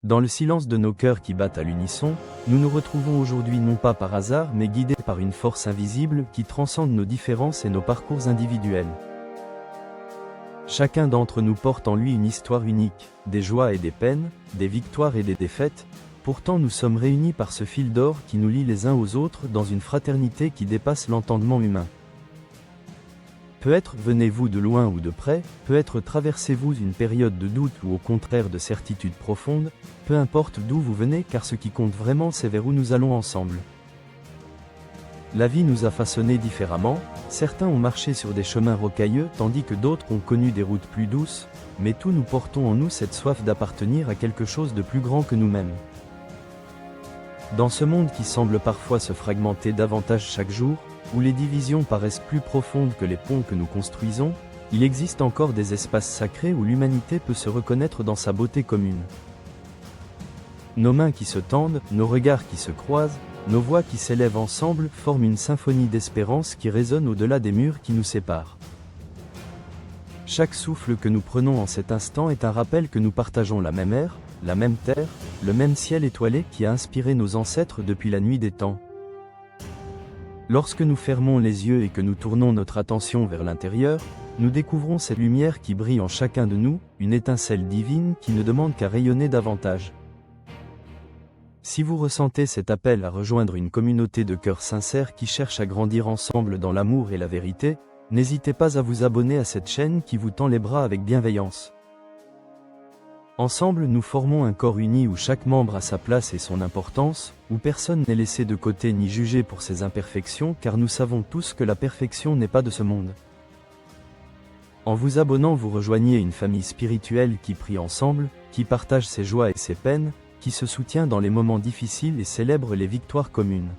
Dans le silence de nos cœurs qui battent à l'unisson, nous nous retrouvons aujourd'hui non pas par hasard mais guidés par une force invisible qui transcende nos différences et nos parcours individuels. Chacun d'entre nous porte en lui une histoire unique, des joies et des peines, des victoires et des défaites, pourtant nous sommes réunis par ce fil d'or qui nous lie les uns aux autres dans une fraternité qui dépasse l'entendement humain. Peut-être venez-vous de loin ou de près, peut-être traversez-vous une période de doute ou au contraire de certitude profonde, peu importe d'où vous venez car ce qui compte vraiment c'est vers où nous allons ensemble. La vie nous a façonnés différemment, certains ont marché sur des chemins rocailleux tandis que d'autres ont connu des routes plus douces, mais tous nous portons en nous cette soif d'appartenir à quelque chose de plus grand que nous-mêmes. Dans ce monde qui semble parfois se fragmenter davantage chaque jour, où les divisions paraissent plus profondes que les ponts que nous construisons, il existe encore des espaces sacrés où l'humanité peut se reconnaître dans sa beauté commune. Nos mains qui se tendent, nos regards qui se croisent, nos voix qui s'élèvent ensemble forment une symphonie d'espérance qui résonne au-delà des murs qui nous séparent. Chaque souffle que nous prenons en cet instant est un rappel que nous partageons la même air, la même terre, le même ciel étoilé qui a inspiré nos ancêtres depuis la nuit des temps. Lorsque nous fermons les yeux et que nous tournons notre attention vers l'intérieur, nous découvrons cette lumière qui brille en chacun de nous, une étincelle divine qui ne demande qu'à rayonner davantage. Si vous ressentez cet appel à rejoindre une communauté de cœurs sincères qui cherche à grandir ensemble dans l'amour et la vérité, n'hésitez pas à vous abonner à cette chaîne qui vous tend les bras avec bienveillance. Ensemble nous formons un corps uni où chaque membre a sa place et son importance, où personne n'est laissé de côté ni jugé pour ses imperfections car nous savons tous que la perfection n'est pas de ce monde. En vous abonnant vous rejoignez une famille spirituelle qui prie ensemble, qui partage ses joies et ses peines, qui se soutient dans les moments difficiles et célèbre les victoires communes.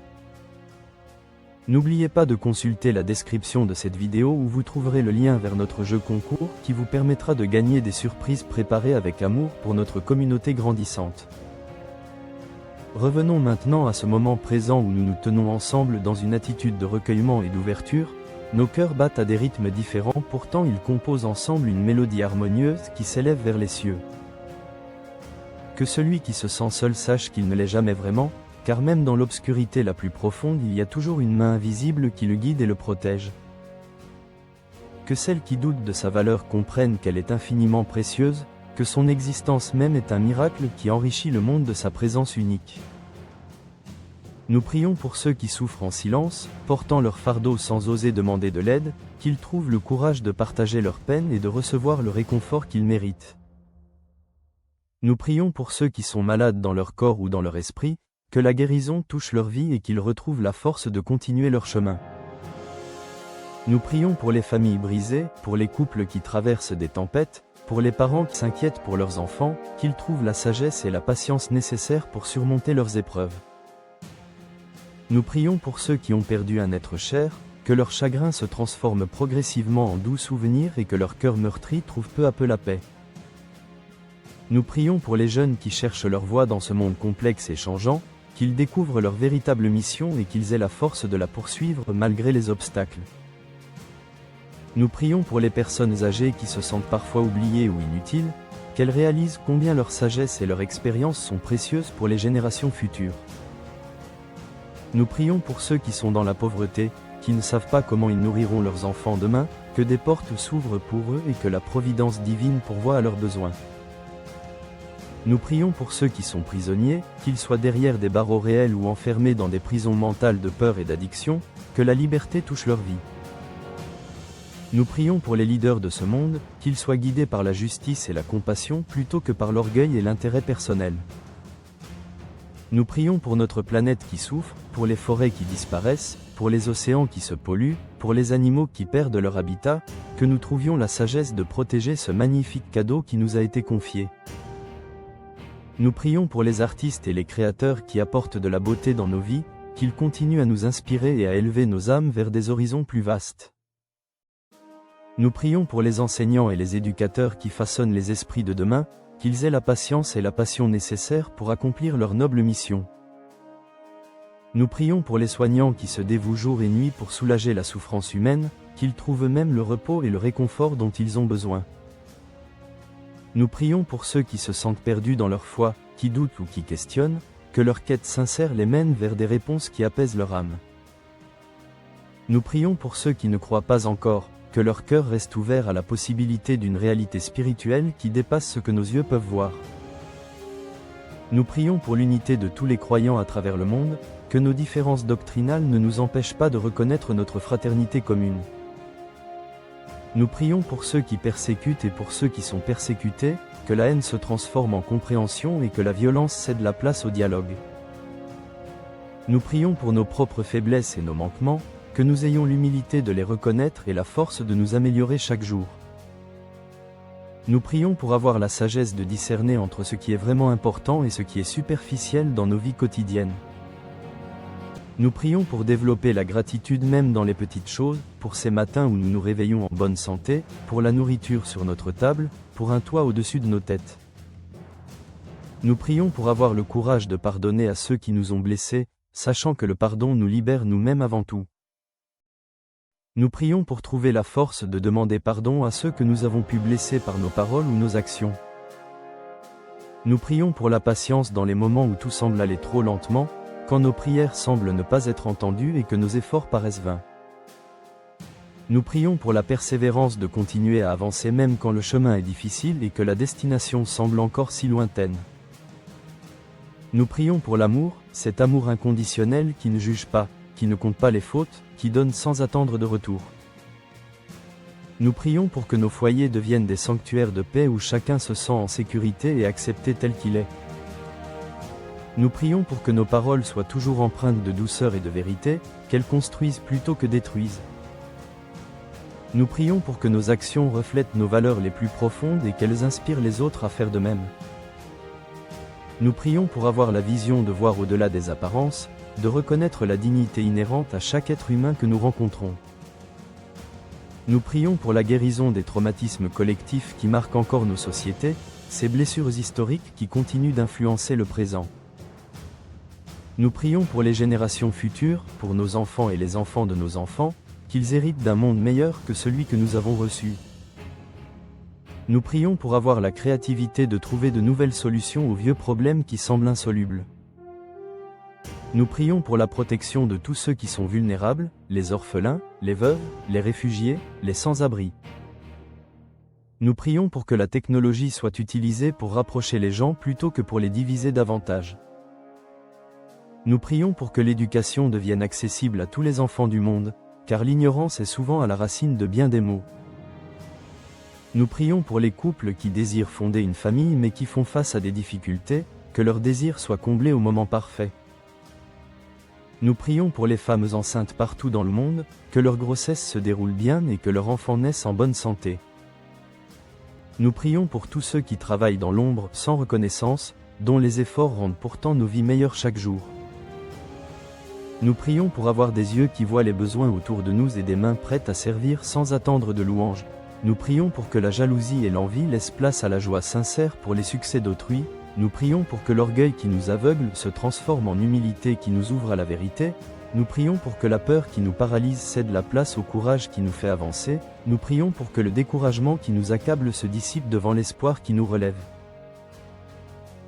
N'oubliez pas de consulter la description de cette vidéo où vous trouverez le lien vers notre jeu concours qui vous permettra de gagner des surprises préparées avec amour pour notre communauté grandissante. Revenons maintenant à ce moment présent où nous nous tenons ensemble dans une attitude de recueillement et d'ouverture. Nos cœurs battent à des rythmes différents, pourtant ils composent ensemble une mélodie harmonieuse qui s'élève vers les cieux. Que celui qui se sent seul sache qu'il ne l'est jamais vraiment, car même dans l'obscurité la plus profonde il y a toujours une main invisible qui le guide et le protège. Que celles qui doutent de sa valeur comprennent qu'elle est infiniment précieuse, que son existence même est un miracle qui enrichit le monde de sa présence unique. Nous prions pour ceux qui souffrent en silence, portant leur fardeau sans oser demander de l'aide, qu'ils trouvent le courage de partager leur peine et de recevoir le réconfort qu'ils méritent. Nous prions pour ceux qui sont malades dans leur corps ou dans leur esprit, que la guérison touche leur vie et qu'ils retrouvent la force de continuer leur chemin. Nous prions pour les familles brisées, pour les couples qui traversent des tempêtes, pour les parents qui s'inquiètent pour leurs enfants, qu'ils trouvent la sagesse et la patience nécessaires pour surmonter leurs épreuves. Nous prions pour ceux qui ont perdu un être cher, que leur chagrin se transforme progressivement en doux souvenirs et que leur cœur meurtri trouve peu à peu la paix. Nous prions pour les jeunes qui cherchent leur voie dans ce monde complexe et changeant, qu'ils découvrent leur véritable mission et qu'ils aient la force de la poursuivre malgré les obstacles. Nous prions pour les personnes âgées qui se sentent parfois oubliées ou inutiles, qu'elles réalisent combien leur sagesse et leur expérience sont précieuses pour les générations futures. Nous prions pour ceux qui sont dans la pauvreté, qui ne savent pas comment ils nourriront leurs enfants demain, que des portes s'ouvrent pour eux et que la providence divine pourvoie à leurs besoins. Nous prions pour ceux qui sont prisonniers, qu'ils soient derrière des barreaux réels ou enfermés dans des prisons mentales de peur et d'addiction, que la liberté touche leur vie. Nous prions pour les leaders de ce monde, qu'ils soient guidés par la justice et la compassion plutôt que par l'orgueil et l'intérêt personnel. Nous prions pour notre planète qui souffre, pour les forêts qui disparaissent, pour les océans qui se polluent, pour les animaux qui perdent leur habitat, que nous trouvions la sagesse de protéger ce magnifique cadeau qui nous a été confié. Nous prions pour les artistes et les créateurs qui apportent de la beauté dans nos vies, qu'ils continuent à nous inspirer et à élever nos âmes vers des horizons plus vastes. Nous prions pour les enseignants et les éducateurs qui façonnent les esprits de demain, qu'ils aient la patience et la passion nécessaires pour accomplir leur noble mission. Nous prions pour les soignants qui se dévouent jour et nuit pour soulager la souffrance humaine, qu'ils trouvent eux-mêmes le repos et le réconfort dont ils ont besoin. Nous prions pour ceux qui se sentent perdus dans leur foi, qui doutent ou qui questionnent, que leur quête sincère les mène vers des réponses qui apaisent leur âme. Nous prions pour ceux qui ne croient pas encore, que leur cœur reste ouvert à la possibilité d'une réalité spirituelle qui dépasse ce que nos yeux peuvent voir. Nous prions pour l'unité de tous les croyants à travers le monde, que nos différences doctrinales ne nous empêchent pas de reconnaître notre fraternité commune. Nous prions pour ceux qui persécutent et pour ceux qui sont persécutés, que la haine se transforme en compréhension et que la violence cède la place au dialogue. Nous prions pour nos propres faiblesses et nos manquements, que nous ayons l'humilité de les reconnaître et la force de nous améliorer chaque jour. Nous prions pour avoir la sagesse de discerner entre ce qui est vraiment important et ce qui est superficiel dans nos vies quotidiennes. Nous prions pour développer la gratitude même dans les petites choses, pour ces matins où nous nous réveillons en bonne santé, pour la nourriture sur notre table, pour un toit au-dessus de nos têtes. Nous prions pour avoir le courage de pardonner à ceux qui nous ont blessés, sachant que le pardon nous libère nous-mêmes avant tout. Nous prions pour trouver la force de demander pardon à ceux que nous avons pu blesser par nos paroles ou nos actions. Nous prions pour la patience dans les moments où tout semble aller trop lentement, quand nos prières semblent ne pas être entendues et que nos efforts paraissent vains. Nous prions pour la persévérance de continuer à avancer même quand le chemin est difficile et que la destination semble encore si lointaine. Nous prions pour l'amour, cet amour inconditionnel qui ne juge pas, qui ne compte pas les fautes, qui donne sans attendre de retour. Nous prions pour que nos foyers deviennent des sanctuaires de paix où chacun se sent en sécurité et accepté tel qu'il est. Nous prions pour que nos paroles soient toujours empreintes de douceur et de vérité, qu'elles construisent plutôt que détruisent. Nous prions pour que nos actions reflètent nos valeurs les plus profondes et qu'elles inspirent les autres à faire de même. Nous prions pour avoir la vision de voir au-delà des apparences, de reconnaître la dignité inhérente à chaque être humain que nous rencontrons. Nous prions pour la guérison des traumatismes collectifs qui marquent encore nos sociétés, ces blessures historiques qui continuent d'influencer le présent. Nous prions pour les générations futures, pour nos enfants et les enfants de nos enfants, qu'ils héritent d'un monde meilleur que celui que nous avons reçu. Nous prions pour avoir la créativité de trouver de nouvelles solutions aux vieux problèmes qui semblent insolubles. Nous prions pour la protection de tous ceux qui sont vulnérables, les orphelins, les veuves, les réfugiés, les sans-abri. Nous prions pour que la technologie soit utilisée pour rapprocher les gens plutôt que pour les diviser davantage. Nous prions pour que l'éducation devienne accessible à tous les enfants du monde, car l'ignorance est souvent à la racine de bien des maux. Nous prions pour les couples qui désirent fonder une famille mais qui font face à des difficultés, que leur désir soit comblé au moment parfait. Nous prions pour les femmes enceintes partout dans le monde, que leur grossesse se déroule bien et que leur enfant naisse en bonne santé. Nous prions pour tous ceux qui travaillent dans l'ombre sans reconnaissance, dont les efforts rendent pourtant nos vies meilleures chaque jour. Nous prions pour avoir des yeux qui voient les besoins autour de nous et des mains prêtes à servir sans attendre de louanges. Nous prions pour que la jalousie et l'envie laissent place à la joie sincère pour les succès d'autrui. Nous prions pour que l'orgueil qui nous aveugle se transforme en humilité qui nous ouvre à la vérité. Nous prions pour que la peur qui nous paralyse cède la place au courage qui nous fait avancer. Nous prions pour que le découragement qui nous accable se dissipe devant l'espoir qui nous relève.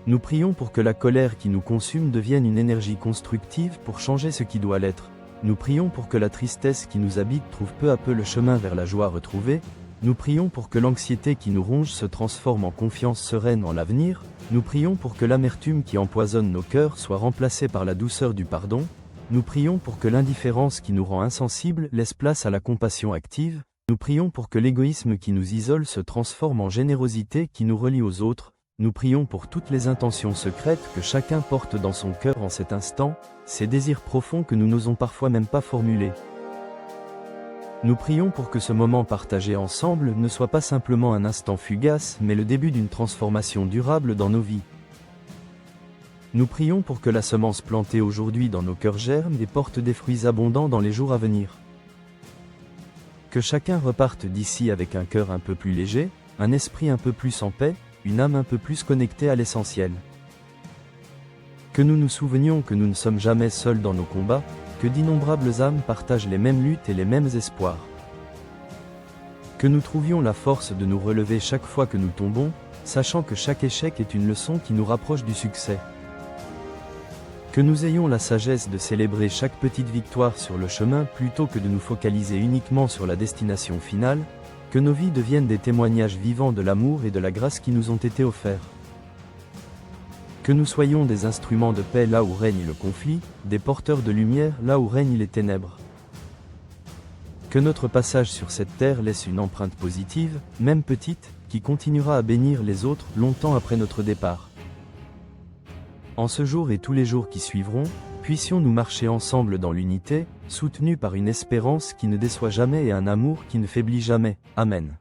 Nous prions pour que la colère qui nous consume devienne une énergie constructive pour changer ce qui doit l'être. Nous prions pour que la tristesse qui nous habite trouve peu à peu le chemin vers la joie retrouvée. Nous prions pour que l'anxiété qui nous ronge se transforme en confiance sereine en l'avenir. Nous prions pour que l'amertume qui empoisonne nos cœurs soit remplacée par la douceur du pardon. Nous prions pour que l'indifférence qui nous rend insensibles laisse place à la compassion active. Nous prions pour que l'égoïsme qui nous isole se transforme en générosité qui nous relie aux autres. Nous prions pour toutes les intentions secrètes que chacun porte dans son cœur en cet instant, ces désirs profonds que nous n'osons parfois même pas formuler. Nous prions pour que ce moment partagé ensemble ne soit pas simplement un instant fugace, mais le début d'une transformation durable dans nos vies. Nous prions pour que la semence plantée aujourd'hui dans nos cœurs germe et porte des fruits abondants dans les jours à venir. Que chacun reparte d'ici avec un cœur un peu plus léger, un esprit un peu plus en paix, une âme un peu plus connectée à l'essentiel. Que nous nous souvenions que nous ne sommes jamais seuls dans nos combats, que d'innombrables âmes partagent les mêmes luttes et les mêmes espoirs. Que nous trouvions la force de nous relever chaque fois que nous tombons, sachant que chaque échec est une leçon qui nous rapproche du succès. Que nous ayons la sagesse de célébrer chaque petite victoire sur le chemin plutôt que de nous focaliser uniquement sur la destination finale, que nos vies deviennent des témoignages vivants de l'amour et de la grâce qui nous ont été offerts. Que nous soyons des instruments de paix là où règne le conflit, des porteurs de lumière là où règnent les ténèbres. Que notre passage sur cette terre laisse une empreinte positive, même petite, qui continuera à bénir les autres longtemps après notre départ. En ce jour et tous les jours qui suivront, puissions-nous marcher ensemble dans l'unité, soutenus par une espérance qui ne déçoit jamais et un amour qui ne faiblit jamais. Amen.